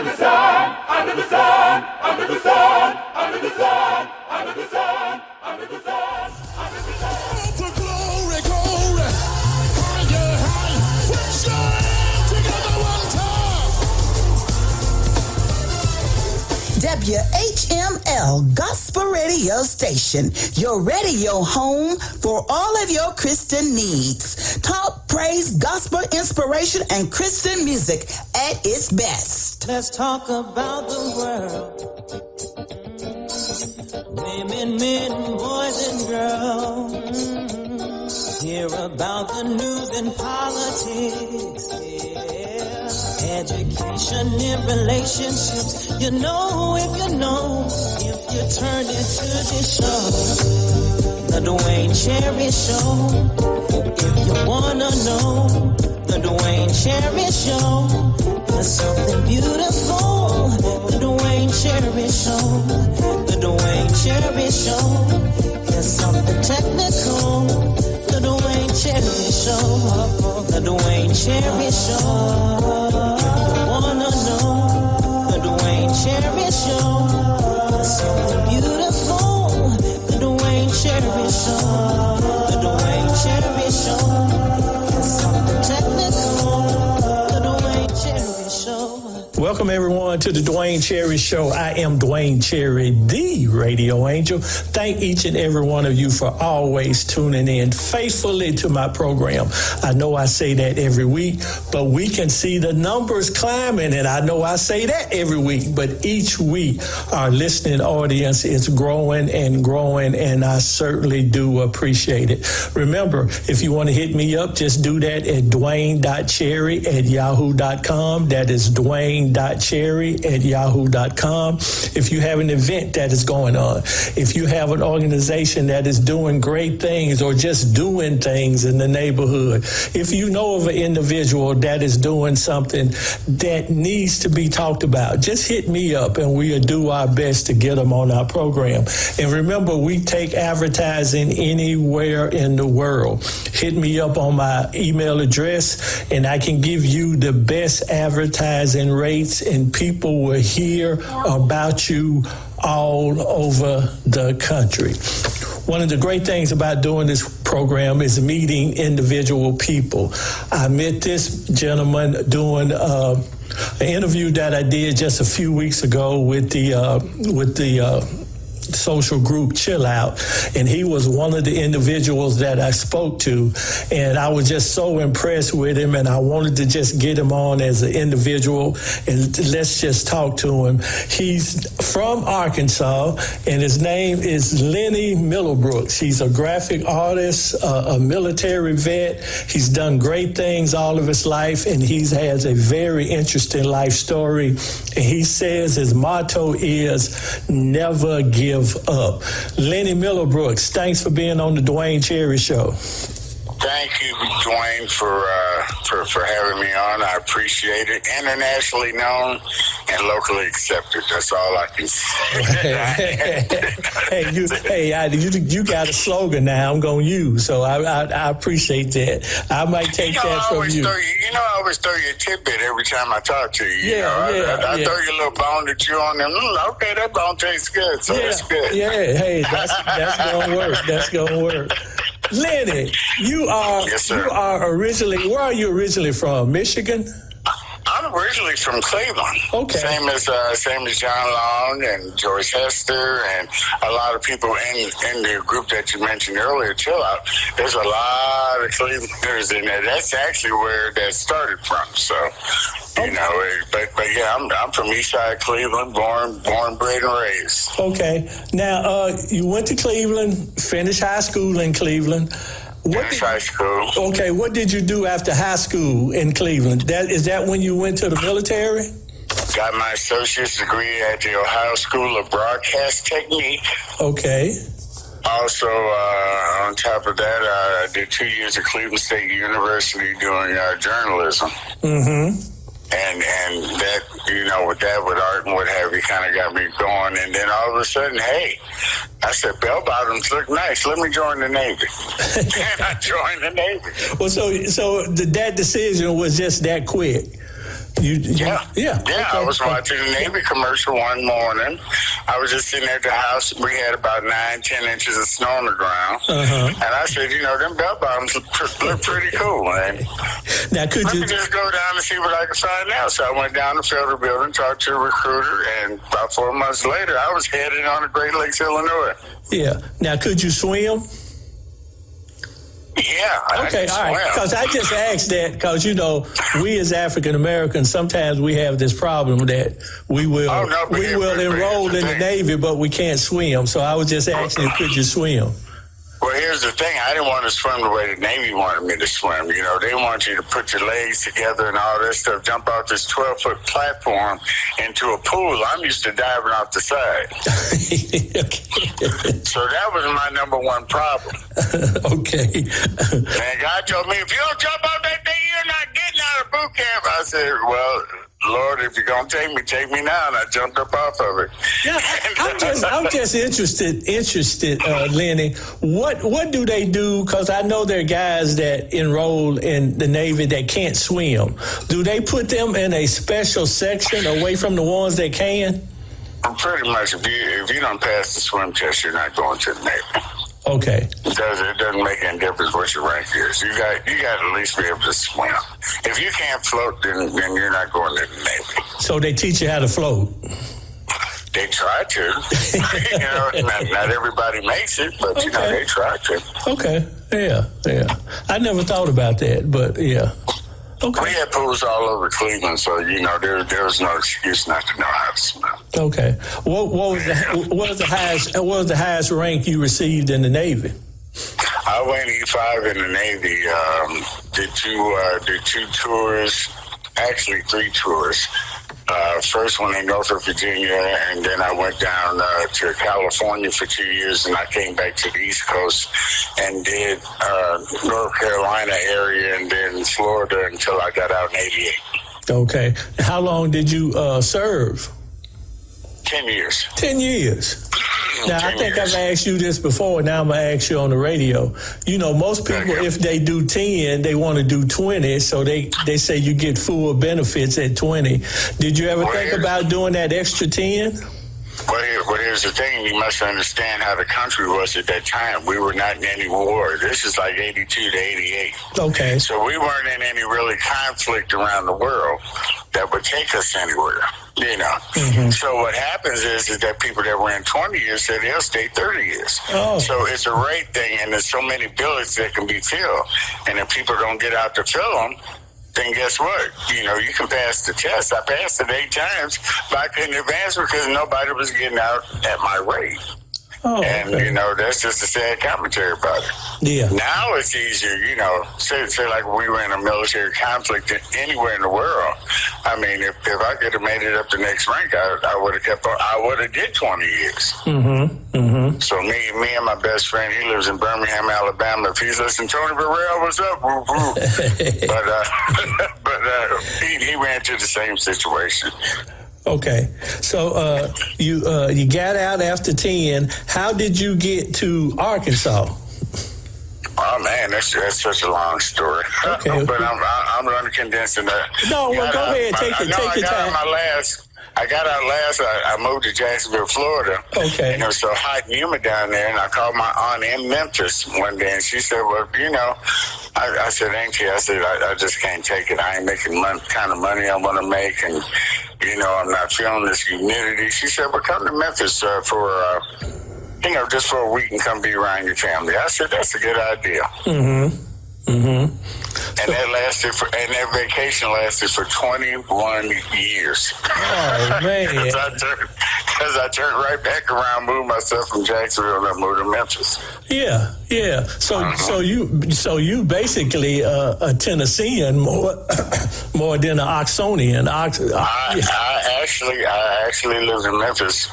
the sun, under the sun, under the sun, under the sun, under the sun, under the sun, under the sun. For glory, glory, higher, higher. Put your hands together one time. WHML Gospel Radio Station, your radio home for all of your Christian needs. Talk, praise, gospel, inspiration, and Christian music at its best. Let's talk about the world. Women, men, boys, and girls. Hear about the news and politics. Yeah. Education and relationships. You know if you turn into this show. The Duane Cherry Show. If you wanna know, the Duane Cherry Show. There's something beautiful. The Duane Cherry Show. The Duane Cherry Show. There's something technical. The Duane Cherry Show. The Duane Cherry Show. If you wanna know, the Duane Cherry Show. There's something beautiful. The Duane Cherry Show. The Duane Cherry Show. There's something technical. The Duane Cherry Show. Welcome, everyone, to the Duane Cherry Show. I am Duane Cherry, the radio angel. Thank each and every one of you for always tuning in faithfully to my program. I know I say that every week, but we can see the numbers climbing, and I know I say that every week, but each week our listening audience is growing and growing, and I certainly do appreciate it. Remember, if you want to hit me up, just do that at dwayne.cherry@yahoo.com. That is dwayne.cherry@yahoo.com. If you have an event that is going on, if you have an organization that is doing great things or just doing things in the neighborhood, if you know of an individual that is doing something that needs to be talked about, just hit me up and we'll do our best to get them on our program. And remember, we take advertising anywhere in the world. Hit me up on my email address and I can give you the best advertising rates, and people will hear about you all over the country. One of the great things about doing this program is meeting individual people. I met this gentleman doing an interview that I did just a few weeks ago with the social group Chill Out, and he was one of the individuals that I spoke to, and I was just so impressed with him, and I wanted to just get him on as an individual and let's just talk to him. He's from Arkansas, and his name is Lenny Middlebrooks. He's a graphic artist, a military vet. He's done great things all of his life, and he has a very interesting life story, and he says his motto is never give up. Lenny Middlebrooks, thanks for being on the Duane Cherry Show. Thank you, Duane, for having me on. I appreciate it. Internationally known and locally accepted. That's all I can say. You got a slogan now I'm going to use, so I appreciate that. I might take that from you. I always throw you a tidbit every time I talk to you. I throw you a little bone to chew on, and okay, that bone tastes good, so it's good. Yeah, hey, that's going to work. That's going to work. Lenny, you are originally, where are you originally from? Michigan? I'm originally from Cleveland. Okay. Same as John Long and Joyce Hester and a lot of people in the group that you mentioned earlier, Chill Out. There's a lot of Clevelanders in there. That's actually where that started from. So, but yeah, I'm from Eastside Cleveland, born, bred, and raised. Okay. Now, you went to Cleveland, finished high school in Cleveland. High school. Okay, what did you do after high school in Cleveland? Is that when you went to the military? Got my associate's degree at the Ohio School of Broadcast Technique. Okay. Also, on top of that, I did 2 years at Cleveland State University doing journalism. Mm-hmm. And that, with art and what have you, kind of got me going. And then all of a sudden, hey, I said, bell bottoms look nice. Let me join the Navy. And I joined the Navy. Well, so that decision was just that quick. Yeah. I was watching a Navy commercial one morning. I was just sitting at the house. We had about 9-10 inches of snow on the ground. And I said, them bell bottoms look pretty cool. And now, let me just go down and see what I can find out. So I went down to the Felder building, talked to a recruiter, and about 4 months later, I was headed on to Great Lakes, Illinois. Yeah. Now, could you swim? Yeah. Okay, all right. Because I just asked that because, we as African Americans, sometimes we have this problem that we will enroll in the Navy, but we can't swim. So I was just asking, could you swim? Well, here's the thing. I didn't want to swim the way the Navy wanted me to swim. They want you to put your legs together and all that stuff, jump off this 12-foot platform into a pool. I'm used to diving off the side. So that was my number one problem. Okay. And God told me, if you don't jump off that thing, you're not getting out of boot camp. I said, well, Lord, if you're going to take me now. And I jumped up off of it. Yeah, I'm just interested, Lenny. What do they do? Because I know there are guys that enroll in the Navy that can't swim. Do they put them in a special section away from the ones that can? Pretty much. If you don't pass the swim test, you're not going to the Navy. Okay. It doesn't make any difference what your rank is. You got to at least be able to swim. If you can't float, then you're not going to the Navy. So they teach you how to float. They try to. Not everybody makes it, but they try to. Okay. Yeah. I never thought about that, but yeah. Okay. We had pools all over Cleveland, so there was no excuse not to know how to swim. Okay. What was the highest rank you received in the Navy? I went E5 in the Navy. Did two tours, actually 3 tours. First one in Norfolk, Virginia, and then I went down to California for 2 years, and I came back to the East Coast and did North Carolina area and then Florida until I got out in 88. Okay. How long did you serve? 10 years. 10 years. Now, I think I've asked you this before. Now I'm going to ask you on the radio. Most people, if they do 10, they want to do 20. So they say you get full benefits at 20. Did you ever think about doing that extra 10? Well, here's the thing. You must understand how the country was at that time. We were not in any war. This is like 82 to 88. Okay. So we weren't in any really conflict around the world that would take us anywhere. So what happens is that people that were in 20 years said they'll stay 30 years. Oh. So it's a rate thing, and there's so many billets that can be filled. And if people don't get out to fill them, then guess what? You can pass the test. I passed it 8 times, but I couldn't advance because nobody was getting out at my rate. Oh, and, okay. That's just a sad commentary about it. Yeah. Now it's easier, say like we were in a military conflict anywhere in the world. I mean, if I could have made it up the next rank, I would have kept on. I would have did 20 years. So me and my best friend, he lives in Birmingham, Alabama. If he's listening, Tony Burrell, what's up? Woo, woo. but he ran into the same situation. Okay, so you got out after 10. How did you get to Arkansas? Oh man, that's such a long story. Okay, but I'm going to condense it. No, well, go ahead, take your time. I got out last. I moved to Jacksonville, Florida. Okay. And it was so hot and humid down there, and I called my aunt in Memphis one day, and she said, well, I said, Auntie, I just can't take it. I ain't making kind of money I want to make, and, I'm not feeling this humidity. She said, well, come to Memphis for, just for a week and come be around your family. I said, that's a good idea. And that vacation lasted for 21 years. Oh, man. Because I turned right back around, moved myself from Jacksonville and moved to Memphis. Yeah. So you basically a Tennessean more than an Oxonian. I actually lived in Memphis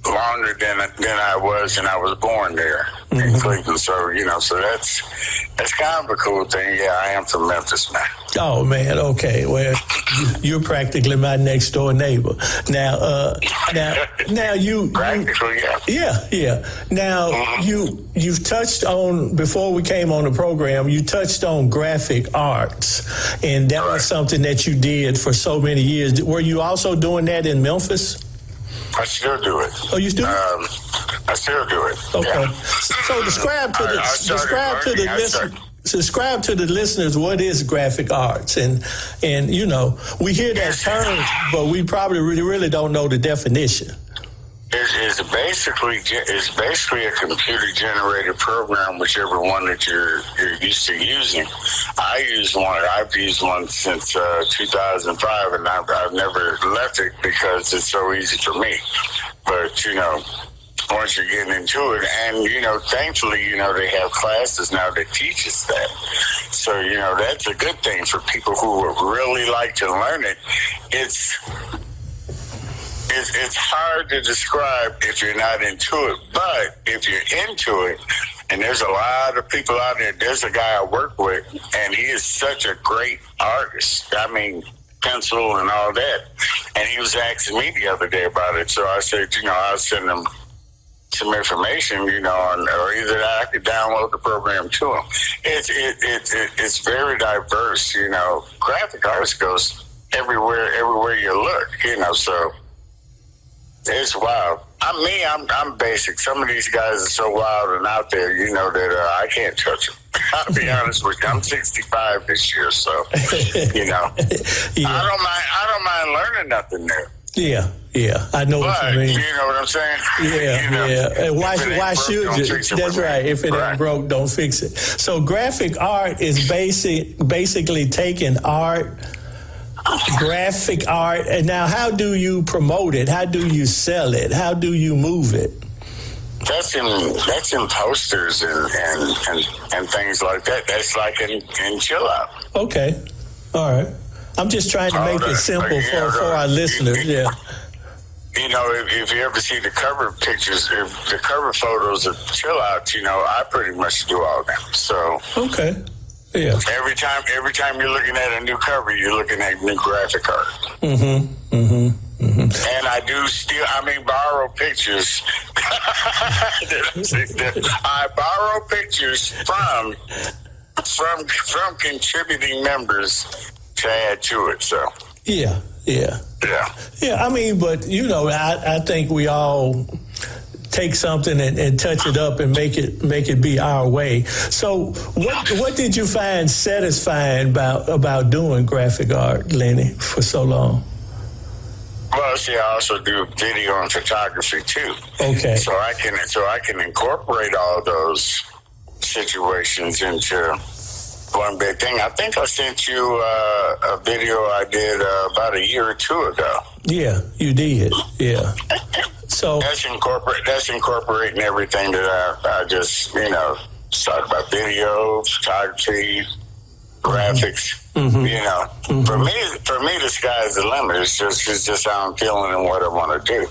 longer than I was, and I was born there. in Cleveland. So, so that's kind of a cool thing. Yeah, I am from Memphis, man. Oh, man. Okay. Well, you're practically my next door neighbor. Now you practically, yeah. Yeah. Now you've touched on, before we came on the program, you touched on graphic arts, and that was something that you did for so many years. Were you also doing that in Memphis? I still do it. Oh, you do? I still do it. Okay. Yeah. So describe to the listeners what is graphic arts, and we hear that term, but we probably really don't know the definition. It's basically a computer generated program, whichever one that you're used to using. I've used one since 2005, and I've never left it because it's so easy for me. But once you're getting into it, and thankfully, they have classes now that teach us that. So that's a good thing for people who would really like to learn it. It's hard to describe if you're not into it, but if you're into it, and there's a lot of people out there. There's a guy I work with, and he is such a great artist. I mean, pencil and all that. And he was asking me the other day about it. So I said, I'll send him some information, or either I could download the program to him. It's very diverse, Graphic arts goes everywhere you look, so. It's wild. I'm basic. Some of these guys are so wild and out there, that I can't touch them. I'll be honest with you. I'm 65 this year, so Yeah. I don't mind learning nothing new. Yeah. I know what you mean. You know what I'm saying? Yeah. And why should you? That's right. If it ain't broke, don't fix it. So graphic art is basically taking art. Graphic art. And now, how do you promote it? How do you sell it? How do you move it? That's in posters and things like that. That's like in Chill Out. Okay. All right. I'm just trying to make it simple for our listeners. Yeah. If you ever see the cover pictures, the cover photos of Chill Out, I pretty much do all them. So. Okay. Yeah. Every time you're looking at a new cover, you're looking at new graphic art. And I do borrow pictures. I borrow pictures from contributing members to add to it. So. Yeah. But I think we all take something and touch it up and make it be our way. So what did you find satisfying about doing graphic art, Lenny, for so long? Well, see, I also do video and photography too. Okay. So I can incorporate all those situations into one big thing. I think I sent you a video I did about a year or two ago. Yeah, you did. Yeah. So that's incorporating everything that I just started about: video, photography, graphics. For me, the sky's the limit. It's just how I'm feeling and what I want to do.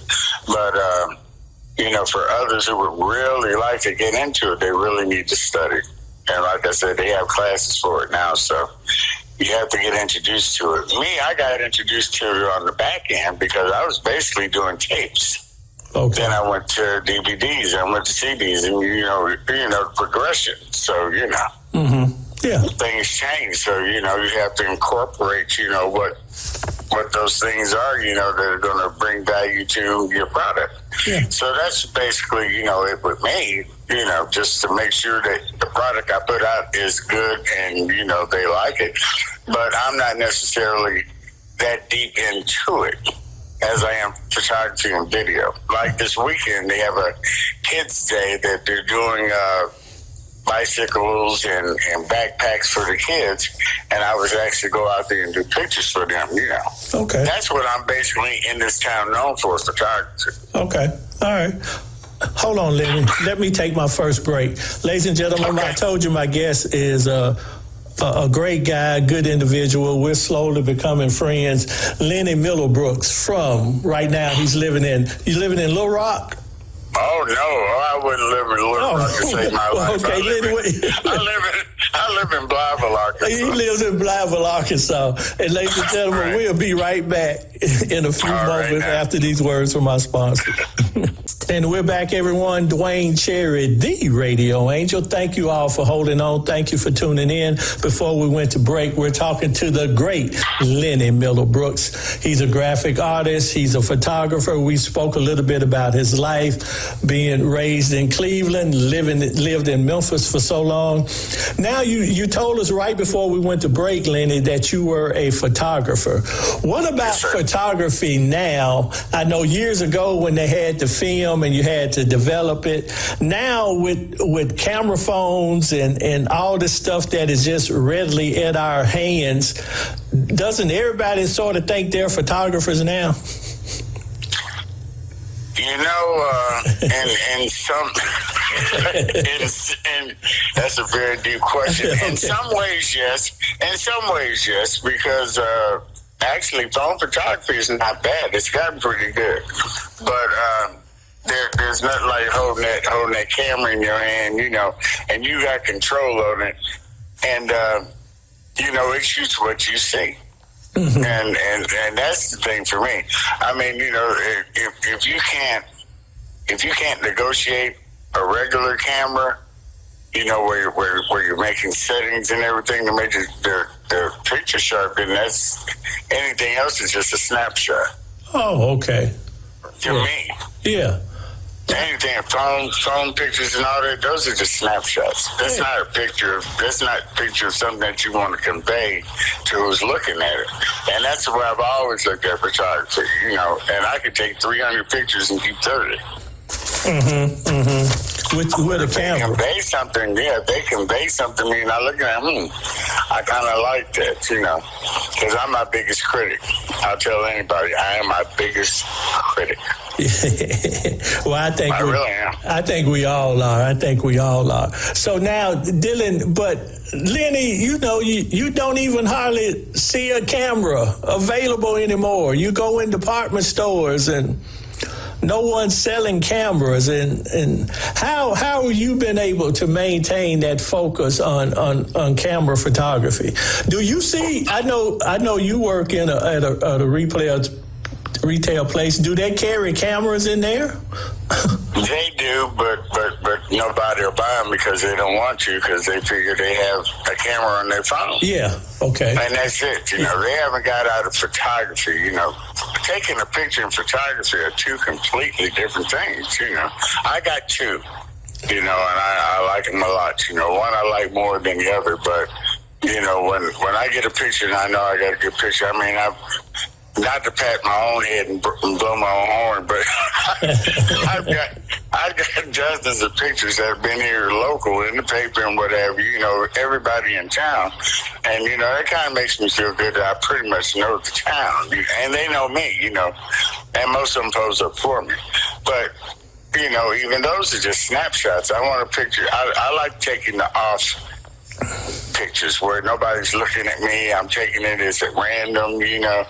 But for others who would really like to get into it, they really need to study. And like I said, they have classes for it now, so you have to get introduced to it. Me, I got introduced to it on the back end because I was basically doing tapes. Okay. Then I went to DVDs, I went to CDs, and progression. So things change. So you have to incorporate what those things are, that are going to bring value to your product. Yeah. So that's basically it with me. Just to make sure that the product I put out is good and they like it. But I'm not necessarily that deep into it as I am photography and video. Like this weekend, they have a kids' day that they're doing bicycles and backpacks for the kids, and I was actually go out there and do pictures for them. Okay, that's what I'm basically in this town known for, photography. Okay, all right. Hold on, Lenny. Let me take my first break. Ladies and gentlemen, I told you my guest is a great guy, good individual. We're slowly becoming friends. Lenny Middlebrooks right now, you living in Little Rock? Oh no! I wouldn't live in Little Rock to save my life. Okay, I live in Blytheville, Arkansas. He lives in Blytheville, Arkansas. And ladies and gentlemen, Right. we'll be right back in a few moments after these words from our sponsor. And we're back, everyone. Duane Cherry, the radio angel. Thank you all for holding on. Thank you for tuning in. Before we went to break, we're talking to the great Lenny Miller Brooks. He's a graphic artist. He's a photographer. We spoke a little bit about his life, being raised in Cleveland, lived in Memphis for so long. Now, you told us right before we went to break, Lenny, that you were a photographer. What about photography now? I know years ago when they had the film and you had to develop it. Now with camera phones and all this stuff that is just readily at our hands, doesn't everybody sort of think they're photographers now? You know, and some, and that's a very deep question. Okay. In some ways, yes. In some ways, yes, because actually, phone photography is not bad. It's gotten pretty good, but there's nothing like holding that camera in your hand, you know, and you got control on it, and you know, it shoots what you see. Mm-hmm. And that's the thing for me. I mean, you know, if you can't negotiate a regular camera, you know, where you're making settings and everything to make the picture sharp, then that's anything else is just a snapshot. Oh, okay. To me. Yeah. Anything, phone pictures and all that, those are just snapshots. That's not a picture of something that you want to convey to who's looking at it. And that's the way I've always looked at photography, you know, and I could take 300 pictures and keep 30. With a camera. They convey something, they convey something to me, and I look at them, I kind of like that, you know, because I'm my biggest critic. I'll tell anybody, I am my biggest critic. Well, I really am. I think we all are. So now, Dylan, but Lenny, you know, you don't even hardly see a camera available anymore. You go in department stores and no one's selling cameras, and how have you been able to maintain that focus on camera photography? Do you see? I know you work at a retail place. Do they carry cameras in there? They do, but nobody will buy them because they don't want to, because they figure they have a camera on their phone. Yeah, okay. And that's it, you know. They haven't got out of photography, you know. Taking a picture and photography are two completely different things, you know. I got two, you know, and I like them a lot, you know. One I like more than the other, but, you know, when I get a picture and I know I got a good picture, I mean, not to pat my own head and blow my own horn, but I've got dozens of pictures that have been here local in the paper and whatever, you know, everybody in town. And, you know, that kind of makes me feel good that I pretty much know the town. And they know me, you know, and most of them pose up for me. But, you know, even those are just snapshots. I want a picture. I like taking the off pictures where nobody's looking at me. I'm taking it as at random, you know.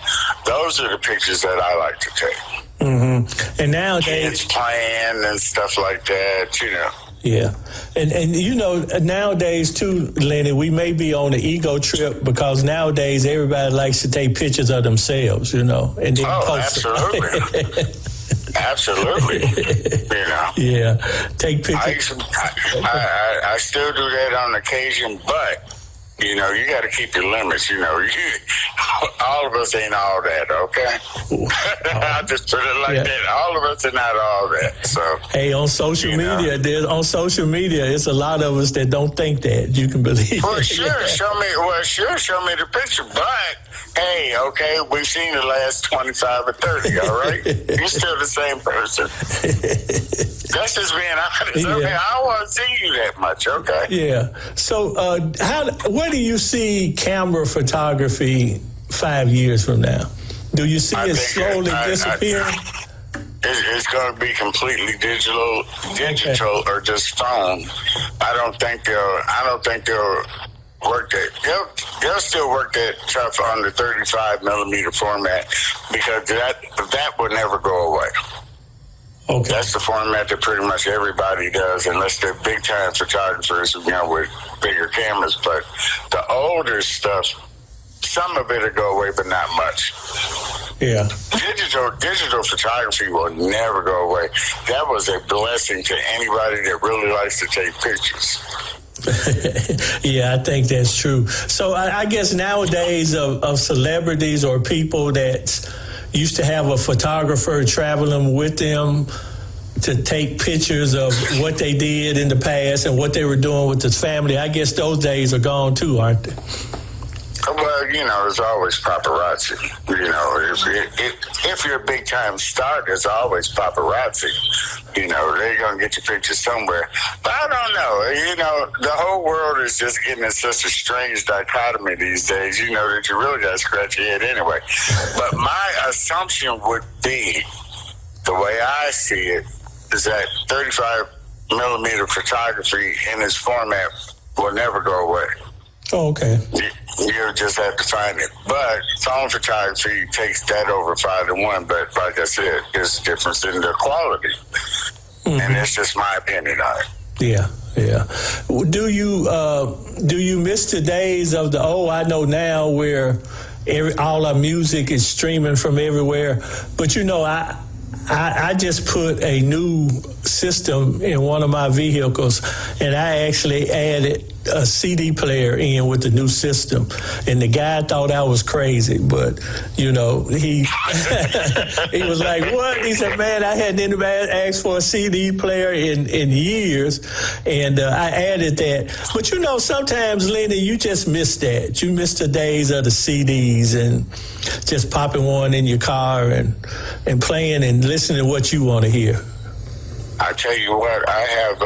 Those are the pictures that I like to take. Mm-hmm. And nowadays, kids playing and stuff like that, you know. Yeah. And you know, nowadays too, Lenny, we may be on an ego trip because nowadays everybody likes to take pictures of themselves, you know. And then post absolutely. Absolutely. You know. Yeah. Take pictures. I still do that on occasion, but you know, you got to keep your limits. You know, all of us ain't all that, okay? I just put it like that. All of us are not all that. So, hey, on social media, it's a lot of us that don't think that. You can believe. Well, sure, show me the picture. But hey, okay, we've seen the last 25 or 30. All right, you're still the same person. That's just being honest. Okay, I don't want to see you that much. Okay. Yeah. So, where do you see camera photography 5 years from now? Do you see it slowly disappearing? It's going to be completely digital, or just phone. I don't think they'll work that. They'll still work that tough on the 35 millimeter format because that will never go away. Okay. That's the format that pretty much everybody does, unless they're big-time photographers, with bigger cameras. But the older stuff, some of it will go away, but not much. Yeah. Digital photography will never go away. That was a blessing to anybody that really likes to take pictures. Yeah, I think that's true. So I guess nowadays of celebrities or people that used to have a photographer traveling with them to take pictures of what they did in the past and what they were doing with his family, I guess those days are gone too, aren't they? Well, there's always paparazzi. If you're a big-time star, there's always paparazzi. They're going to get your picture somewhere. But I don't know. The whole world is just getting in such a strange dichotomy these days, that you really got to scratch your head anyway. But my assumption would be, the way I see it, is that 35mm photography in its format will never go away. Oh, okay. You just have to find it. But phone photography takes that over 5-1. But like I said, there's a difference in the quality. Mm-hmm. And that's just my opinion on it. Yeah. Do you miss the days of I know now where all our music is streaming from everywhere? But I just put a new system in one of my vehicles, and I actually added a CD player in with the new system. And the guy thought I was crazy, but, he he was like, what? He said, man, I hadn't anybody asked for a CD player in years, and I added that. But, sometimes, Lenny, you just miss that. You miss the days of the CDs and just popping one in your car and playing and listening to what you want to hear. I tell you what, I have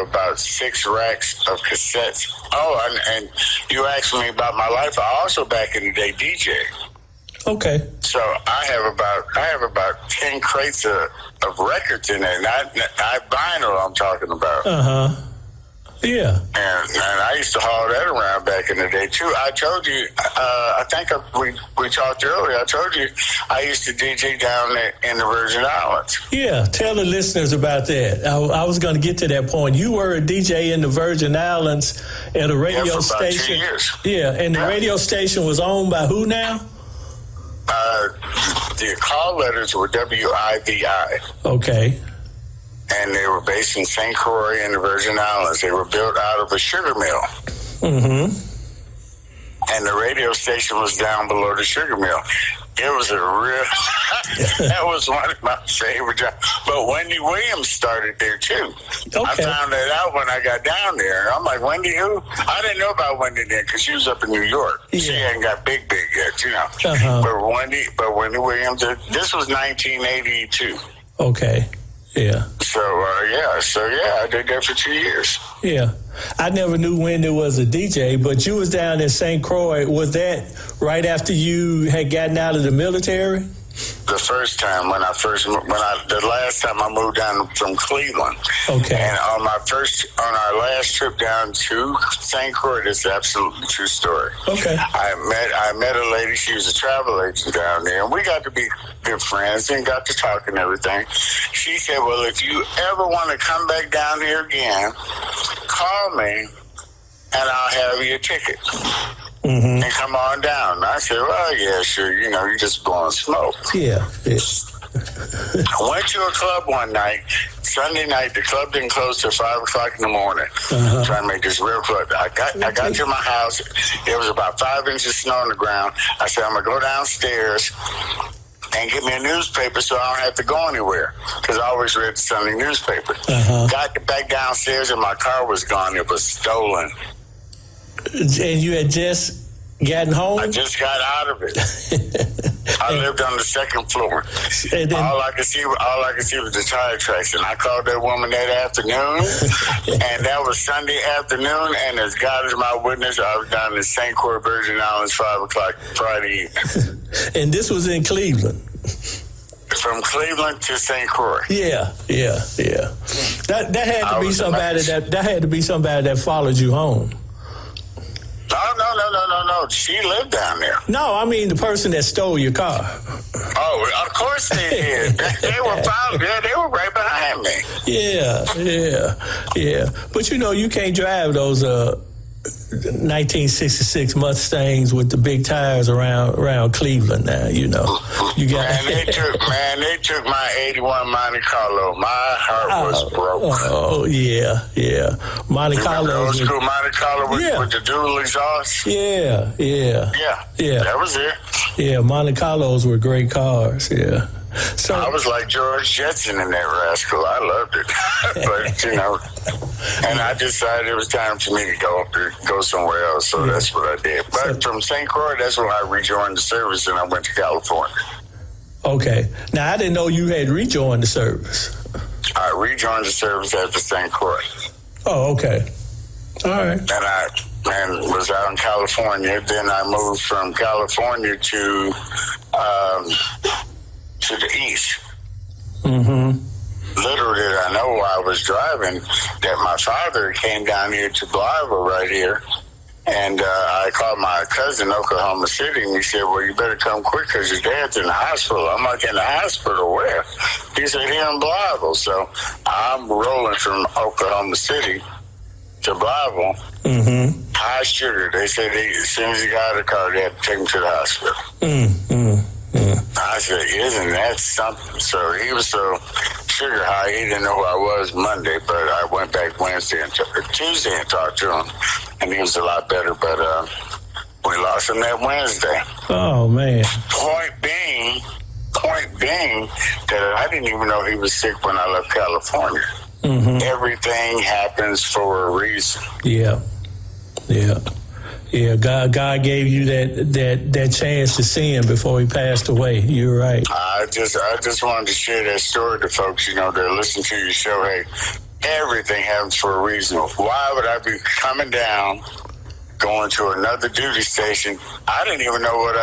about 6 racks of cassettes. Oh, and you asked me about my life. I also back in the day DJ. Okay. So I have about 10 crates of records in there. Not vinyl I'm talking about. Uh-huh. Yeah. And I used to haul that around back in the day, too. I told you, I think we talked earlier, I told you I used to DJ down there in the Virgin Islands. Yeah, tell the listeners about that. I was going to get to that point. You were a DJ in the Virgin Islands at a radio station. For about 2 years. Yeah, and the radio station was owned by who now? The call letters were WIVI. Okay. And they were based in St. Croix in the Virgin Islands. They were built out of a sugar mill. Mm-hmm. And the radio station was down below the sugar mill. It was that was one of my favorite jobs. But Wendy Williams started there, too. Okay. I found that out when I got down there. I'm like, Wendy who? I didn't know about Wendy then because she was up in New York. Yeah. She hadn't got big yet, Uh-huh. But Wendy Williams, this was 1982. Okay. Yeah. So I did that for 2 years. Yeah. I never knew Wendy was a DJ, but you was down in St. Croix. Was that right after you had gotten out of the military? The first time the last time I moved down from Cleveland. Okay. And on our last trip down to St. Croix, this is absolutely true story. Okay. I met a lady, she was a travel agent down there, and we got to be good friends and got to talk and everything. She said, well, if you ever want to come back down here again, call me and I'll have you a ticket. Mm-hmm. And come on down. And I said, well, yeah, sure. You just blowing smoke. Yeah. I went to a club one night, Sunday night. The club didn't close till 5 o'clock in the morning. Uh-huh. I'm trying to make this real quick. I got to my house. There was about 5 inches of snow on the ground. I said, I'm going to go downstairs and get me a newspaper so I don't have to go anywhere, because I always read the Sunday newspaper. Uh-huh. Got back downstairs and my car was gone. It was stolen. And you had just gotten home? I just got out of it. I lived on the second floor. And then, all I could see was the tire tracks. And I called that woman that afternoon, and that was Sunday afternoon. And as God is my witness, I was down in St. Croix, Virgin Islands, 5 o'clock Friday evening. And this was in Cleveland. From Cleveland to St. Croix. Yeah. That had to be somebody that followed you home. No, No. She lived down there. No, I mean the person that stole your car. Oh, of course they did. They were right behind me. Yeah. But you can't drive those 1966 Mustangs with the big tires around Cleveland now, You got they took my 81 Monte Carlo. My heart was broke. Oh yeah. Monte Carlo. Old school Monte Carlo with the dual exhaust. Yeah. That was it. Yeah, Monte Carlos were great cars. Yeah. So I was like George Jetson in that rascal. I loved it. But, and I decided it was time for me to go somewhere else, so that's what I did. But from St. Croix, that's when I rejoined the service and I went to California. Okay. Now, I didn't know you had rejoined the service. I rejoined the service after St. Croix. Oh, okay. All right. And was out in California. Then I moved from California to the east. Mm-hmm. Little did I know while I was driving that my father came down here to Blythe right here. And I called my cousin in Oklahoma City, and he said, well, you better come quick because your dad's in the hospital. I'm like, in the hospital? Where? He said, here in Blythe. So I'm rolling from Oklahoma City to Blythe. Mm-hmm. High sugar. They said as soon as he got out of the car, they had to take him to the hospital. I said, isn't that something? So he was so sugar high, he didn't know who I was Monday, but I went back Tuesday and talked to him, and he was a lot better, but we lost him that Wednesday. Oh, man. Point being that I didn't even know he was sick when I left California. Mm-hmm. Everything happens for a reason. Yeah. God gave you that chance to see him before he passed away. You're right. I just wanted to share that story to folks, that listen to your show. Hey, everything happens for a reason. Why would I be coming down, going to another duty station? I didn't even know what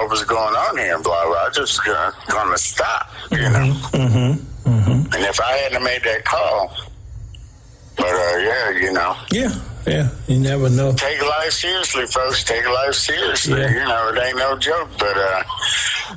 was going on here in Blythe. I just gonna stop, Mm-hmm. And if I hadn't made that call, but Yeah, you never know. Take life seriously, folks. Take life seriously. Yeah. It ain't no joke, but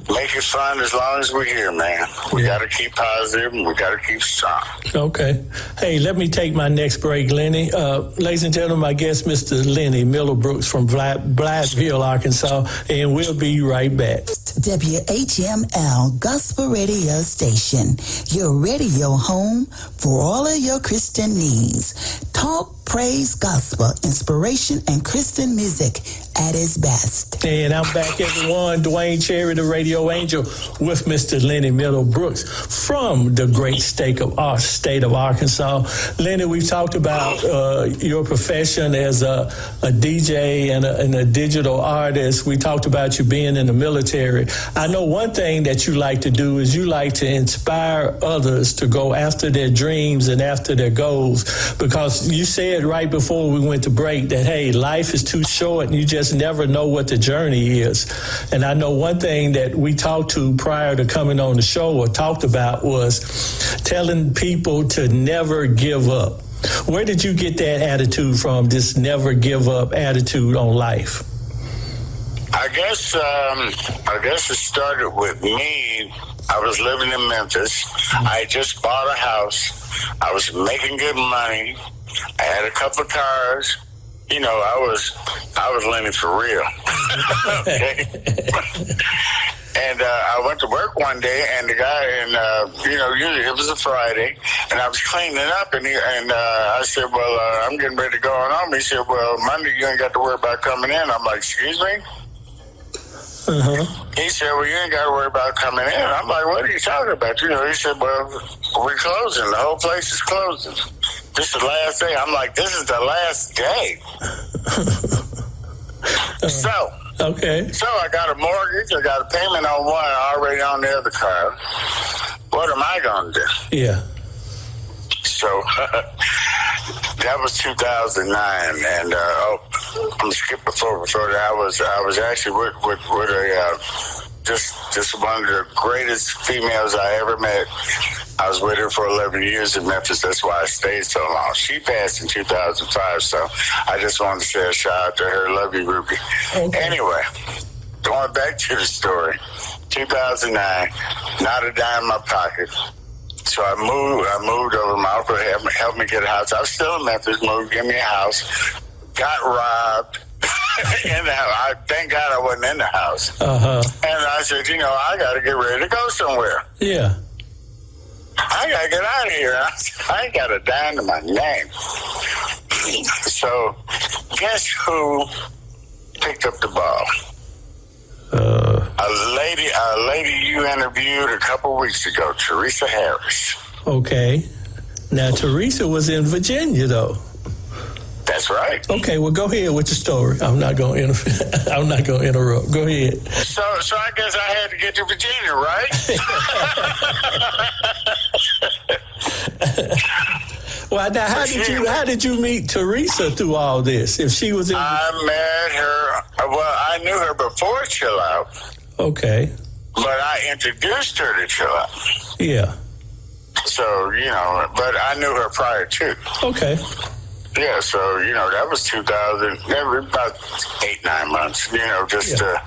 make it fun as long as we're here, man. We got to keep positive and we got to keep strong. Okay. Hey, let me take my next break, Lenny. Ladies and gentlemen, my guest, Mr. Lenny Middlebrooks from Blytheville, Arkansas, and we'll be right back. WHML Gospel Radio Station, your radio home for all of your Christian needs. Talk, praise, gospel, inspiration, and Christian music at its best. And I'm back, everyone. Duane Cherry, the radio angel, with Mr. Lenny Middlebrooks from the great state of Arkansas. Lenny, we've talked about your profession as a DJ and a digital artist. We talked about you being in the military. I know one thing that you like to do is you like to inspire others to go after their dreams and after their goals, because you said right before we went to break that, hey, life is too short and you just never know what the journey is. And I know one thing that we talked to prior to coming on the show or talked about was telling people to never give up. Where did you get that attitude from, this never give up attitude on life? I guess it started with me. I was living in Memphis. I just bought a house. I was making good money. I had a couple of cars. I was Lenny for real. Okay. And I went to work one day, and the guy, usually it was a Friday, and I was cleaning up, and I said, well, I'm getting ready to go on home. He said, well, Monday you ain't got to worry about coming in. I'm like, excuse me? Uh-huh. He said, well, you ain't got to worry about coming in. I'm like, what are you talking about? He said, well, we're closing. The whole place is closing. This is the last day. I'm like, this is the last day. So I got a mortgage. I got a payment on one, already on the other car. What am I going to do? Yeah. So that was 2009, and I'm skip before that. I was actually with a just one of the greatest females I ever met. I was with her for 11 years in Memphis. That's why I stayed so long. She passed in 2005, so I just wanted to say a shout out to her. Love you, Ruby. Okay. Anyway, going back to the story, 2009, not a dime in my pocket. So I moved over. My uncle helped me get a house. I was still in Memphis, moved, give me a house. Got robbed. In the house. Thank God I wasn't in the house. Uh-huh. And I said, I got to get ready to go somewhere. Yeah. I got to get out of here. I ain't got a dime to my name. So guess who picked up the ball? A lady you interviewed a couple weeks ago, Teresa Harris. Okay. Now, Teresa was in Virginia, though. That's right. Okay, well, go ahead with your story. I'm not going to interfere. I'm not going to interrupt. Go ahead. So I guess I had to get to Virginia, right? Well, now, how did you meet Teresa through all this? If she was in, I met her. Well, I knew her before Chill Out. Okay. But I introduced her to Chill Out. Yeah. So but I knew her prior too. Okay. Yeah, so, that was 2000, about 8-9 months, just to,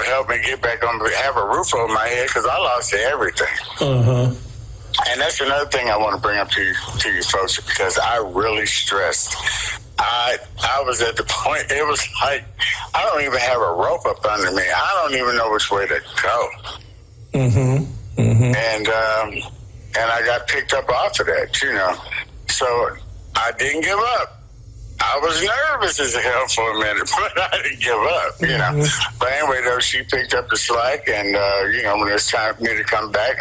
help me get back on, have a roof over my head, because I lost everything. Uh-huh. And that's another thing I want to bring up to you folks, because I really stressed. I was at the point, it was like, I don't even have a rope up under me. I don't even know which way to go. Mm-hmm. Mm-hmm. And I got picked up off of that, So I didn't give up. I was nervous as hell for a minute, but I didn't give up, Mm-hmm. But anyway, though, she picked up the slack, and, when it was time for me to come back,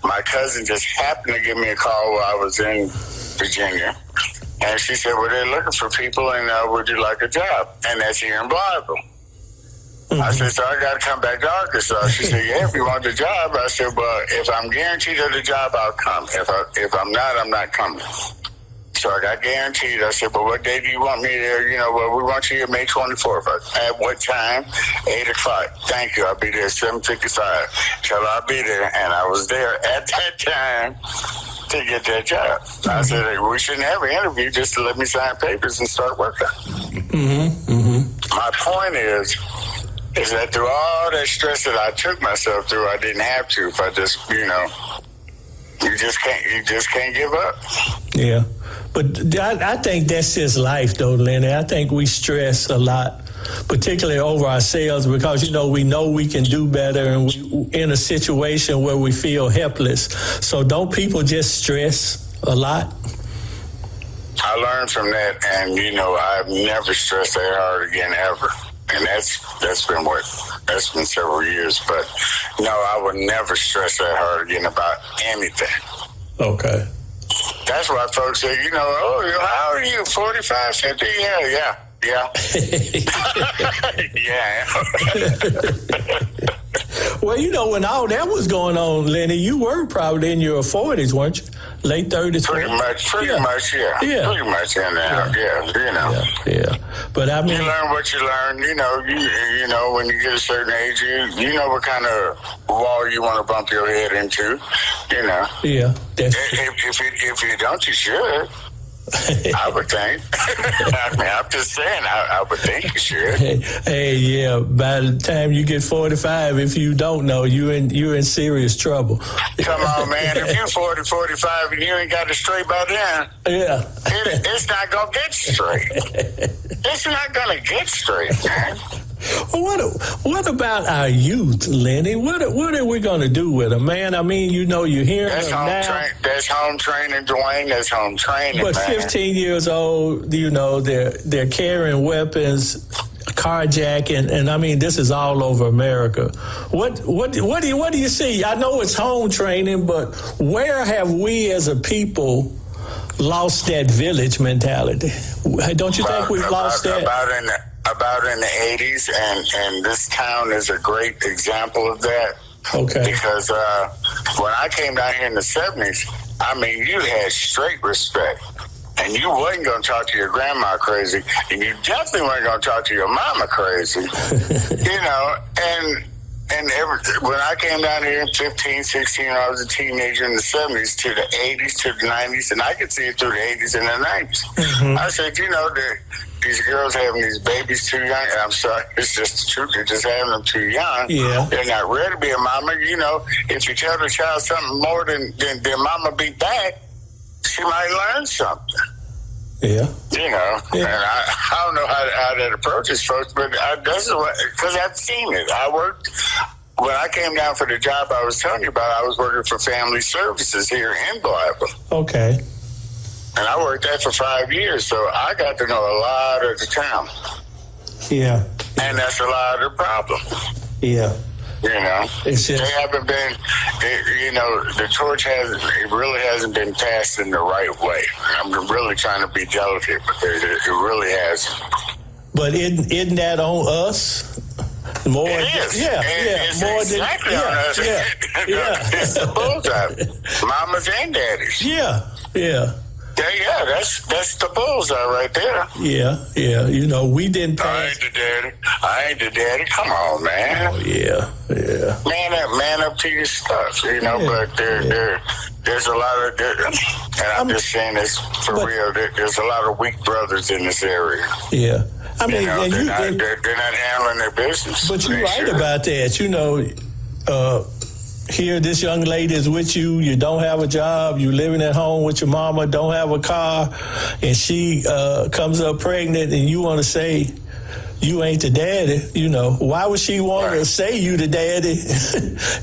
my cousin just happened to give me a call while I was in Virginia. And she said, well, they're looking for people, and would you like a job? And that's here in Blytheville. Mm-hmm. I said, so I got to come back to Arkansas. She said, yeah, if you want the job. I said, well, if I'm guaranteed of the job, I'll come. If I'm not, I'm not coming. So I got guaranteed. I said, but what day do you want me there? Well, we want you here May 24th. At what time? 8 o'clock. Thank you. I'll be there at 7:55. So I'll be there. And I was there at that time to get that job. I said, hey, we shouldn't have an interview just to let me sign papers and start working. Mm-hmm. Mm-hmm. My point is that through all that stress that I took myself through, I didn't have to. If I just, you just can't give up. Yeah. But I think that's just life, though, Lenny. I think we stress a lot, particularly over ourselves, because, we know we can do better, and we're in a situation where we feel helpless. So don't people just stress a lot? I learned from that, and, I've never stressed that hard again, ever. And that's been several years. But, no, I would never stress that hard again about anything. Okay. That's why folks say, how old are you? 45, 50? Yeah. Yeah. Well, when all that was going on, Lenny, you were probably in your 40s, weren't you? Late 30s? Pretty much, yeah. Yeah. Pretty much in there, Yeah. But I mean, you learn what you learn, when you get a certain age, you know what kind of wall you want to bump your head into, Yeah. If you don't, you should. I would think. I'm just saying, I would think you should. Hey, yeah. By the time you get 45, if you don't know, you're in serious trouble. Come on, man. If you're 40, 45, and you ain't got it straight by then, it's not gonna get straight. It's not gonna get straight, man. What about our youth, Lenny? What are we going to do with them, man? I mean, you're hearing that's them now. That's home training, Duane. That's home training, but man. 15 years old, they're carrying weapons, carjacking, and I mean, this is all over America. What do you see? I know it's home training, but where have we as a people lost that village mentality? Don't you think we've lost that? About in the 80s, and this town is a great example of that. Okay. Because when I came down here in the 70s, I mean, you had straight respect. And you wasn't going to talk to your grandma crazy, and you definitely weren't going to talk to your mama crazy. And when I came down here in 15, 16, I was a teenager in the 70s to the 80s, to the 90s, and I could see it through the 80s and the 90s. Mm-hmm. I said, these girls having these babies too young, and I'm sorry, it's just the truth. They're just having them too young. Yeah. They're not ready to be a mama. If you tell the child something more than mama be back, she might learn something. Yeah. And I don't know how that approaches folks, but because I've seen it. When I came down for the job I was telling you about, I was working for Family Services here in Bible. Okay. And I worked there for 5 years, so I got to know a lot of the town. Yeah. And that's a lot of the problem. Yeah. It's just, they haven't been, the torch really hasn't been passed in the right way. I'm really trying to be delicate, but it really hasn't. But isn't that on us? More, it is. It's more exactly than, on us. It's the bullseye. Mamas and daddies. Yeah. Yeah, that's the bullseye right there. Yeah. We didn't pass. I ain't the daddy. Come on, man. Oh, yeah. Man up to your stuff, but there's a lot of, and I'm just saying this for real, there's a lot of weak brothers in this area. Yeah. I mean, they're not handling their business. But you're right about that. Here, this young lady is with you. You don't have a job. You living at home with your mama. Don't have a car, and she comes up pregnant, and you want to say you ain't the daddy. Why would she want to say you the daddy?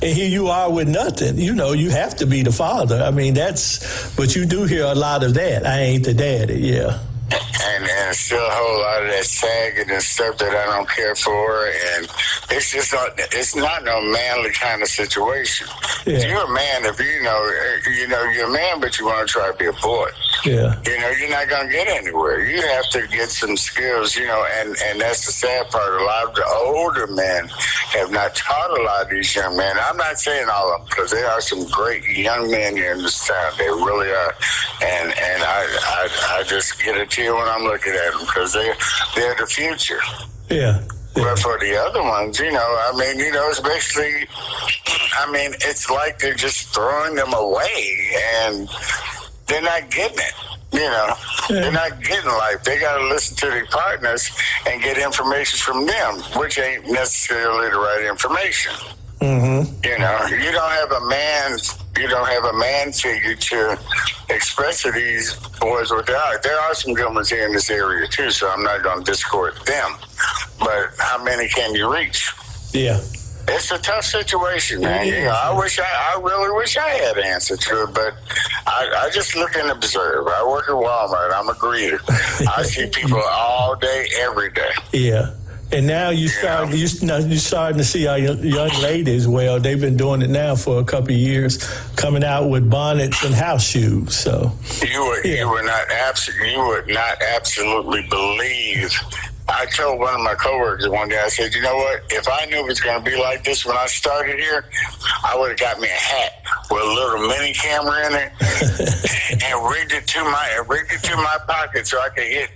And here you are with nothing. You have to be the father. I mean, but you do hear a lot of that. I ain't the daddy. Yeah. And still a whole lot of that sagging and stuff that I don't care for, and it's not no manly kind of situation. Yeah. If you're a man, you're a man, but you want to try to be a boy. Yeah. You're not going to get anywhere. You have to get some skills, and that's the sad part. A lot of the older men have not taught a lot of these young men. I'm not saying all of them, because there are some great young men here in this town. They really are. And I just get a tear when I'm looking at them, because they're the future. Yeah. But for the other ones, it's basically, it's like they're just throwing them away, and they're not getting it. They're not getting life. They got to listen to their partners and get information from them, which ain't necessarily the right information. Mm-hmm. You don't have a man figure to express to these boys what they are. There are some good ones here in this area too, so I'm not going to discord them. But how many can you reach? Yeah. It's a tough situation, man. I really wish I had an answer to it, but I just look and observe. I work at Walmart. I'm a greeter. I see people all day, every day. Yeah. And now you're starting to see our young ladies. Well, they've been doing it now for a couple of years, coming out with bonnets and house shoes. So you would not absolutely believe. I told one of my coworkers one day, I said, you know what? If I knew it was going to be like this when I started here, I would have got me a hat with a little mini camera in it and rigged it to my pocket so I could hit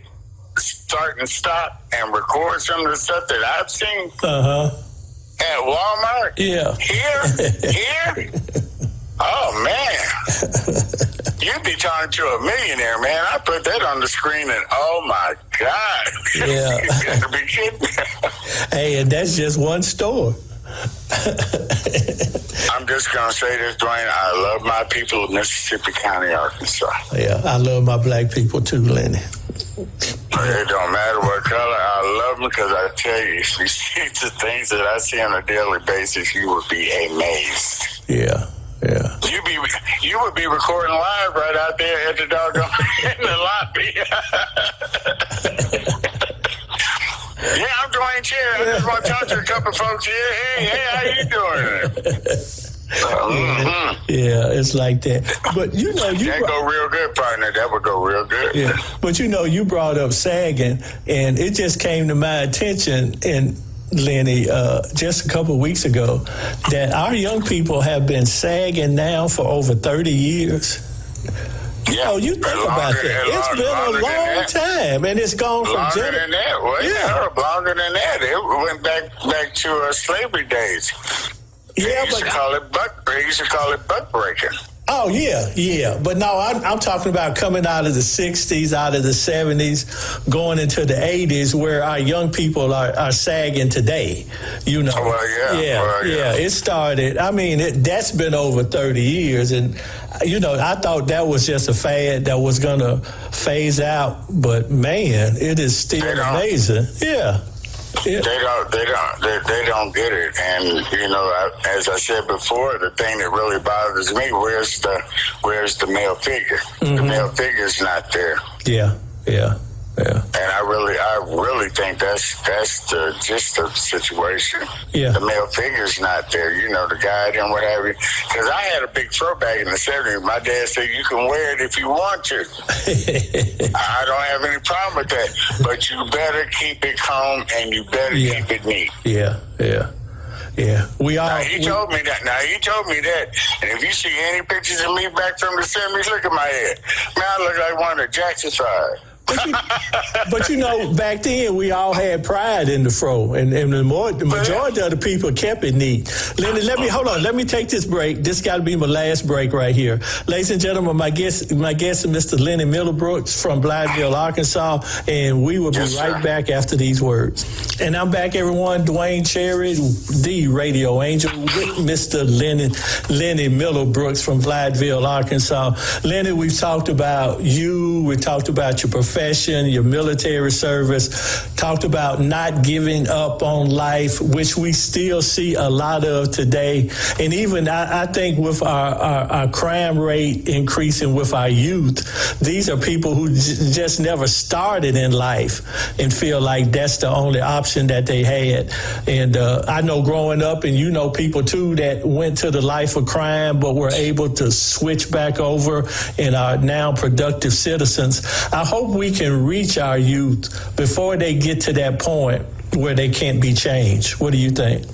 start and stop and record some of the stuff that I've seen at Walmart. Yeah. Here. Oh man, you'd be talking to a millionaire, man. I put that on the screen, and oh my God, yeah, you gotta be kidding me. Hey, and that's just one store. I'm just gonna say this, Duane. I love my people of Mississippi County, Arkansas. Yeah, I love my black people too, Lenny. It don't matter what color. I love them because I tell you, if you see the things that I see on a daily basis, you would be amazed. Yeah. Yeah. You would be recording live right out there at the doggone in the lobby. Yeah, I'm Duane Chair. I just want to talk to a couple of folks here. Hey, how you doing? Yeah, it's like that. But that go real good, partner. That would go real good. Yeah. But you brought up sagging, and it just came to my attention, and Lenny, just a couple of weeks ago, that our young people have been sagging now for over 30 years. Yeah. You think about that. It's been a long time, and it's gone from longer than that. Well, longer than that. It went back to slavery days. Yeah, They used to call it buck breaking. Oh, yeah. But no, I'm talking about coming out of the 60s, out of the 70s, going into the 80s, where our young people are sagging today, you know. It started, I mean, that's been over 30 years. And, you know, I thought that was just a fad that was going to phase out. But, man, it is still amazing. Yeah. Yeah. They don't get it, and you know, as I said before, the thing that really bothers me, where's the male figure? Mm-hmm. The male figure's not there. Yeah. And I really think that's the gist of the situation. Yeah. The male figure's not there. You know, the guide and what have you. Because I had a big throwback in the 70s. My dad said you can wear it if you want to. I don't have any problem with that. But you better keep it calm and you better keep it neat. Yeah. We all. He told me that. And if you see any pictures of me back from the 70s, look at my head. Man, I look like one of the Jackson 5. But you know, back then we all had pride in the fro, and the majority of the people kept it neat. Lenny, let me take this break. This got to be my last break right here, ladies and gentlemen. My guest is Mr. Lenny Middlebrooks from Blytheville, Arkansas, and we will be right back after these words. And I'm back, everyone. Duane Cherry, the radio angel, with Mr. Lenny Middlebrooks from Blytheville, Arkansas. Lenny, we've talked about you. We talked about your profession, your military service, talked about not giving up on life, which we still see a lot of today. And even I think with our crime rate increasing with our youth, these are people who just never started in life and feel like that's the only option that they had. And I know growing up, and you know people too that went to the life of crime but were able to switch back over and are now productive citizens. I hope we can reach our youth before they get to that point where they can't be changed. What do you think?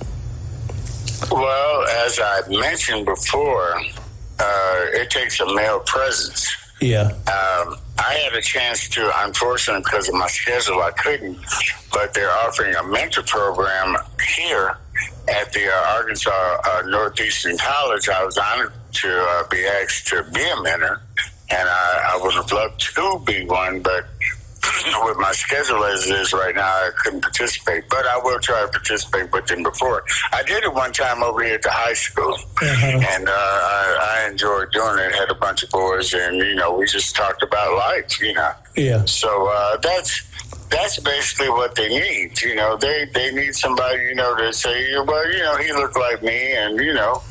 Well, as I mentioned before, it takes a male presence. Yeah. I had a chance to, unfortunately, because of my schedule, I couldn't, but they're offering a mentor program here at the Arkansas Northeastern College. I was honored to be asked to be a mentor, and I would have loved to be one, but with my schedule as it is right now, I couldn't participate. But I will try to participate with them before. I did it one time over here at the high school, and I enjoyed doing it. Had a bunch of boys, and you know, we just talked about life. You know, So that's basically what they need. You know, they need somebody, you know, to say, well, you know, he looked like me, and you know,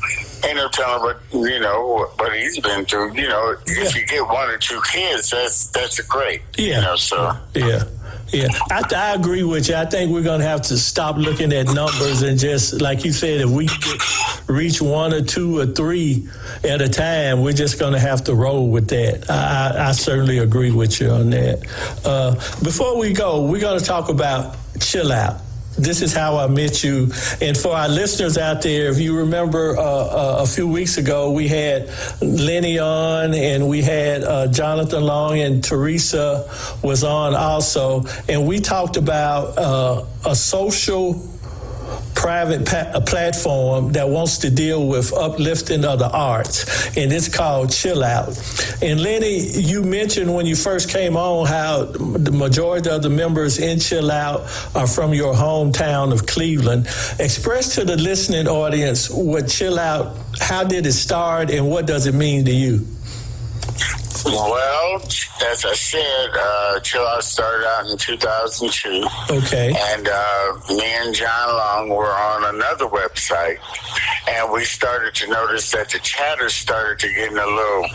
ain't no telling what he's been through. You know, if you get one or two kids, that's great. You know, so I agree with you. I think we're going to have to stop looking at numbers and just, like you said, if we reach one or two or three at a time, we're just going to have to roll with that. I certainly agree with you on that. Before we go, we're going to talk about Chill Out. This is how I met you. And for our listeners out there, if you remember a few weeks ago, we had Lenny on, and we had Jonathan Long, and Teresa was on also. And we talked about a social private platform that wants to deal with uplifting of the arts, and it's called Chill Out. And Lenny, you mentioned when you first came on how the majority of the members in Chill Out are from your hometown of Cleveland. Express to the listening audience what Chill Out, how did it start, and what does it mean to you? Well, as I said, Chill Out started out in 2002. Okay. And me and John Long were on another website, and we started to notice that the chatter started to get a little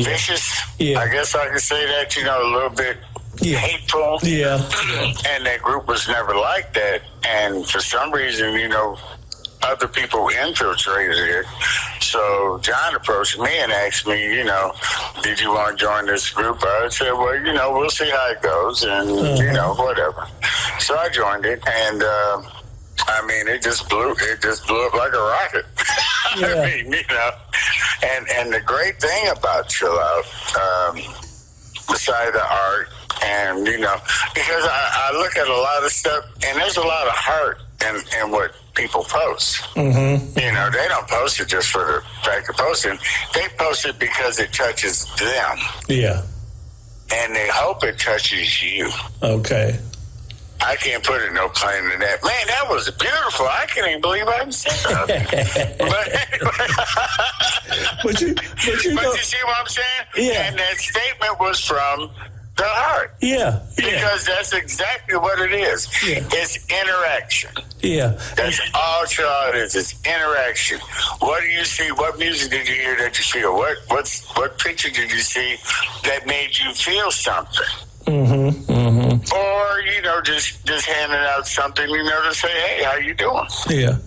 vicious. I guess I could say that, you know, a little bit hateful. And that group was never like that. And for some reason, you know, other people infiltrated it. So John approached me and asked me, you know, did you want to join this group? I said, well, you know, we'll see how it goes, and you know, whatever. So I joined it, and I mean, it just blew up like a rocket. I mean, And the great thing about Chill Out, beside the art, and because I look at a lot of stuff, and there's a lot of heart in what people post. Mm-hmm. They don't post it just for the fact of posting. They post it because it touches them. Yeah. And they hope it touches you. Okay. I can't put it no claim to that. Man, that was beautiful. I can't even believe I haven't said that. but you see what I'm saying? Yeah. And that statement was from the heart. Yeah. Because that's exactly what it is. Yeah. It's interaction. Yeah. That's all Chill Out is. It's interaction. What do you see? What music did you hear that you feel? What picture did you see that made you feel something? Mm-hmm. Mm-hmm. Or, just handing out something, to say, hey, how you doing? Yeah.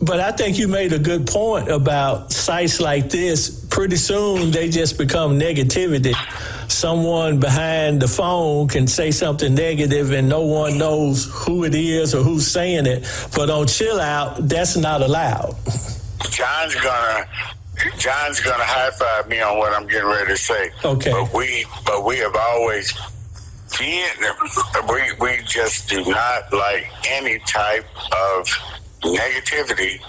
But I think you made a good point about sites like this. Pretty soon they just become negativity. Someone behind the phone can say something negative and no one knows who it is or who's saying it. But on Chill Out, that's not allowed. John's gonna high five me on what I'm getting ready to say. Okay. But we have always we just do not like any type of negativity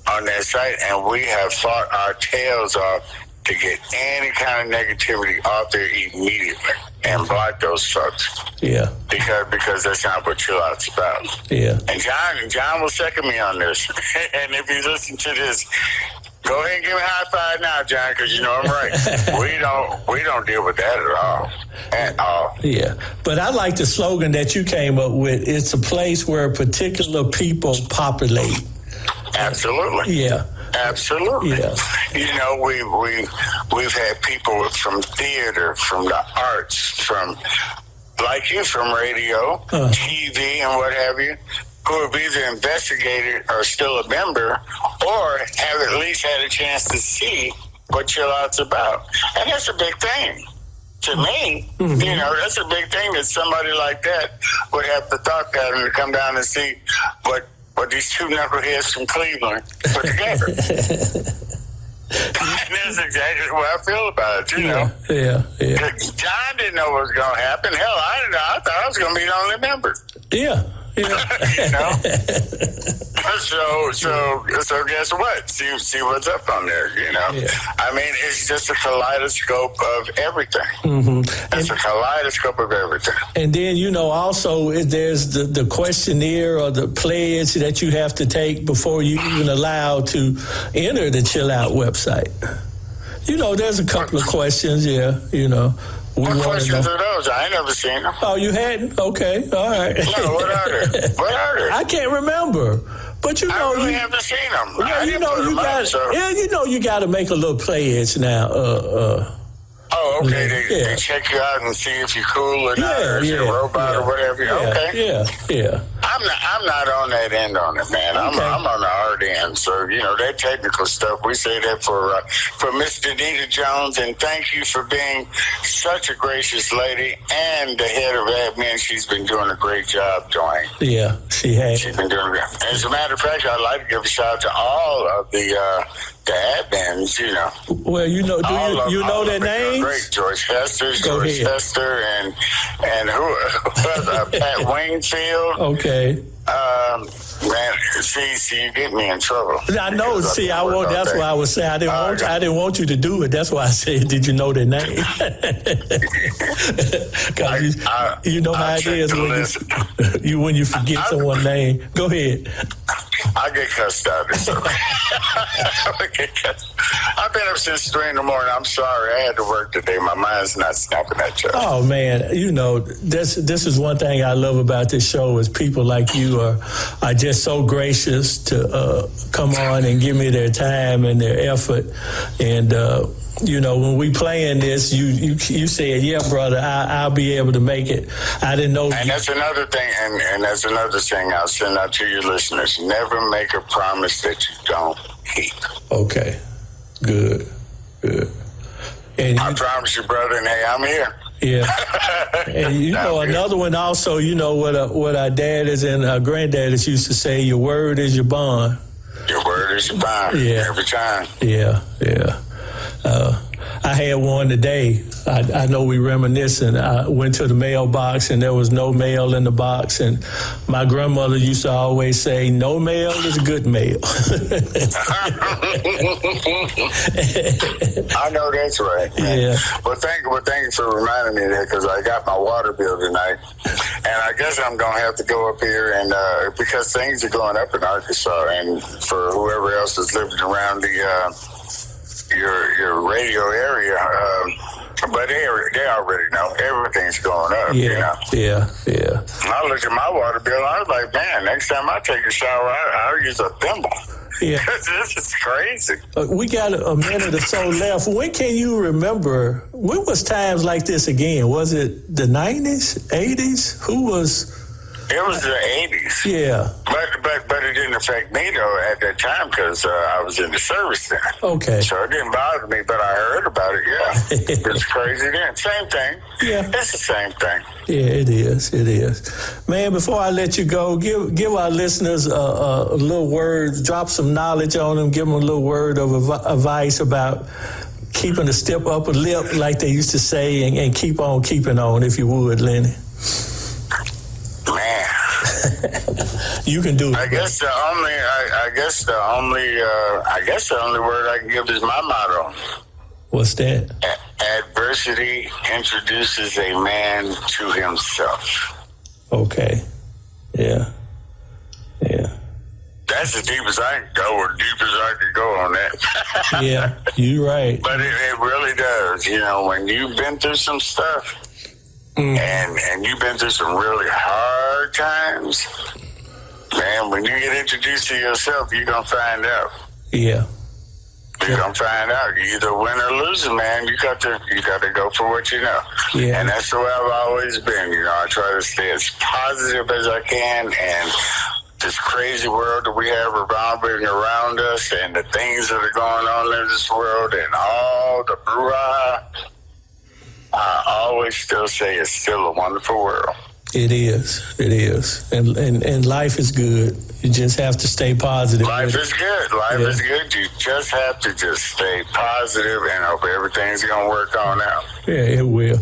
on that site, and we have fought our tails off to get any kind of negativity out there immediately and block those folks. Yeah. Because that's not what Chill Out's about. Yeah. And John will second me on this. And if you listen to this, go ahead and give me a high five now, John, because I'm right. we don't deal with that at all. At all. Yeah. But I like the slogan that you came up with. It's a place where particular people populate. Absolutely. Yeah. Absolutely. Yeah. We've had people from theater, from the arts, from like you, from radio, TV, and what have you, who have either investigated or still a member, or have at least had a chance to see what Chill Out's about. And that's a big thing. To me, that's a big thing that somebody like that would have the thought pattern to come down and see what these two knuckleheads from Cleveland put together. And that's exactly what I feel about it, Yeah. John didn't know what was going to happen. Hell, I didn't know. I thought I was going to be the only member. Yeah. So guess what? See what's up on there, Yeah. I mean, it's just a kaleidoscope of everything. Mm-hmm. It's a kaleidoscope of everything. And then, also there's the questionnaire or the pledge that you have to take before you even allowed to enter the Chill Out website. There's a couple of questions, What questions are those? I ain't never seen them. Oh, you hadn't? Okay, all right. No, what are they? What are they? I can't remember. But I really haven't seen them. Yeah, you got to make a little pledge now. Oh, okay. They check you out and see if you're cool or not, or if you're a robot or whatever. Okay. Yeah. I'm not on that end on it, man. Okay. I'm on the art end. So, that technical stuff, we say that for Miss Danita Jones, and thank you for being such a gracious lady and the head of admin. She's been doing a great job, Duane. Yeah, she has. She's been doing great. As a matter of fact, I'd like to give a shout out to all of the admins, Well, do you know their names? Great, George Hester, and who? Pat Wingfield. Okay. Man, see, you get me in trouble. I know. See, that's why I was saying I didn't want you to do it. That's why I said, did you know their name? You know how it is when you forget someone's name. Go ahead. I get cussed out. I've been up since 3 a.m. I'm sorry. I had to work today. My mind's not snapping at you. Oh, man. This is one thing I love about this show is people like you are just so gracious to come on and give me their time and their effort. And, when we playing this, you said, yeah, brother, I'll be able to make it. I didn't know. And that's another thing, and that's another thing I'll send out to your listeners. Never make a promise that you don't keep. Okay. Good. And I promise you, brother, and hey, I'm here. Yeah. And another one also, what our daddies and our granddaddies used to say, your word is your bond. Your word is your bond. Yeah. Every time. Yeah. had one today. I know we reminiscing. I went to the mailbox and there was no mail in the box. And my grandmother used to always say, no mail is good mail. I know that's right. Man. Yeah. Well, thank you for reminding me of that, because I got my water bill tonight. And I guess I'm going to have to go up here and because things are going up in Arkansas, and for whoever else is living around your radio area, but they already know everything's going up. Yeah, yeah. I looked at my water bill, I was like, man, next time I take a shower, I'll use a thimble. Yeah. This is crazy. We got a minute or so left. When can you remember, when was times like this again? Was it the 90s, 80s? It was the 80s. Yeah. But it didn't affect me, though, at that time, because I was in the service then. Okay. So it didn't bother me, but I heard about it, yeah. It's crazy then. Same thing. Yeah. It's the same thing. Yeah, it is. It is. Man, before I let you go, give our listeners a little word, drop some knowledge on them, give them a little word of advice about keeping a step up a lip, like they used to say, and keep on keeping on, if you would, Lenny. Man. You can do it. I guess the only word I can give is my motto. What's that? Adversity introduces a man to himself. Okay. Yeah. Yeah. That's as deep as I can go, or deep as I can go on that. Yeah, you're right. But it really does. You know, when you've been through some stuff, and you've been through some really hard times, man, when you get introduced to yourself, you're going to find out. Yeah. You're going to find out. You either win or lose, man. You got to go for what you know. Yeah. And that's the way I've always been. You know, I try to stay as positive as I can, and this crazy world that we have revolving around us, and the things that are going on in this world, and all the brouhaha, I always still say it's still a wonderful world. It is. It is. And life is good. You just have to stay positive. Life is good. Life is good. You just have to just stay positive and hope everything's going to work on out. Yeah, it will.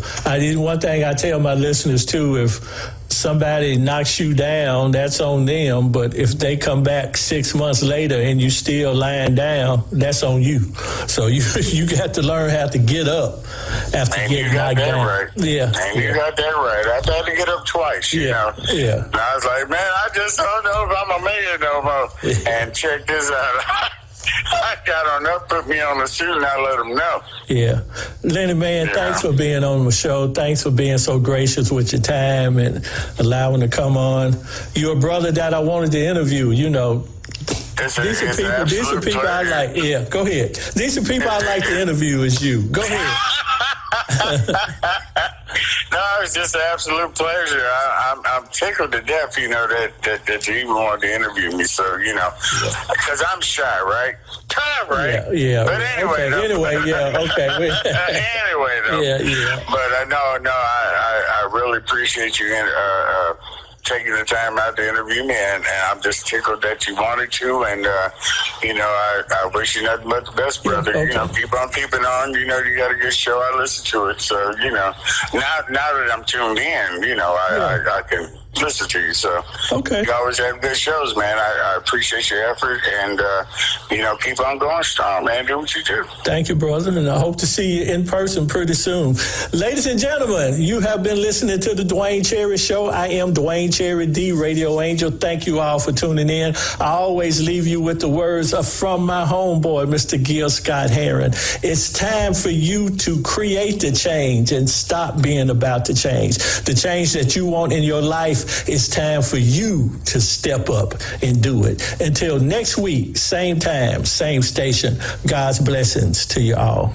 One thing I tell my listeners, too, if somebody knocks you down, that's on them. But if they come back 6 months later and you still lying down, that's on you. So you got to learn how to get up after getting knocked down. Right. Yeah. And you got that right. I've had to get up twice, you know. Yeah. And I was like, man, I just don't know if I'm a man no more. And check this out. I got enough, put me on the suit, and I let them know. Yeah. Lenny, man, thanks for being on the show. Thanks for being so gracious with your time and allowing to come on. You're a brother that I wanted to interview, you know. These are people I like. Yeah, go ahead. These are people I like to interview as you. Go ahead. No, it's just an absolute pleasure. I'm tickled to death, you know, that you even wanted to interview me. So, you know, because I'm shy, right? Right? Yeah. But anyway, okay. Anyway, okay. Anyway, though. Yeah. But I really appreciate you taking the time out to interview me, and I'm just tickled that you wanted to, and you know, I wish you nothing but the best, brother. Okay. You know, keep on keeping on. You know, you got a good show. I listen to it, so you know, now that I'm tuned in, you know, I can listen to you. So you always have good shows, man. I appreciate your effort, and you know, keep on going strong, man. Do what you do. Thank you, brother, and I hope to see you in person pretty soon. Ladies and gentlemen, you have been listening to the Duane Cherry Show. I am Duane Cherry, the Radio Angel. Thank you all for tuning in. I always leave you with the words from my homeboy, Mr. Gil Scott Heron. It's time for you to create the change and stop being about to change. The change that you want in your life, it's time for you to step up and do it. Until next week, same time, same station. God's blessings to you all.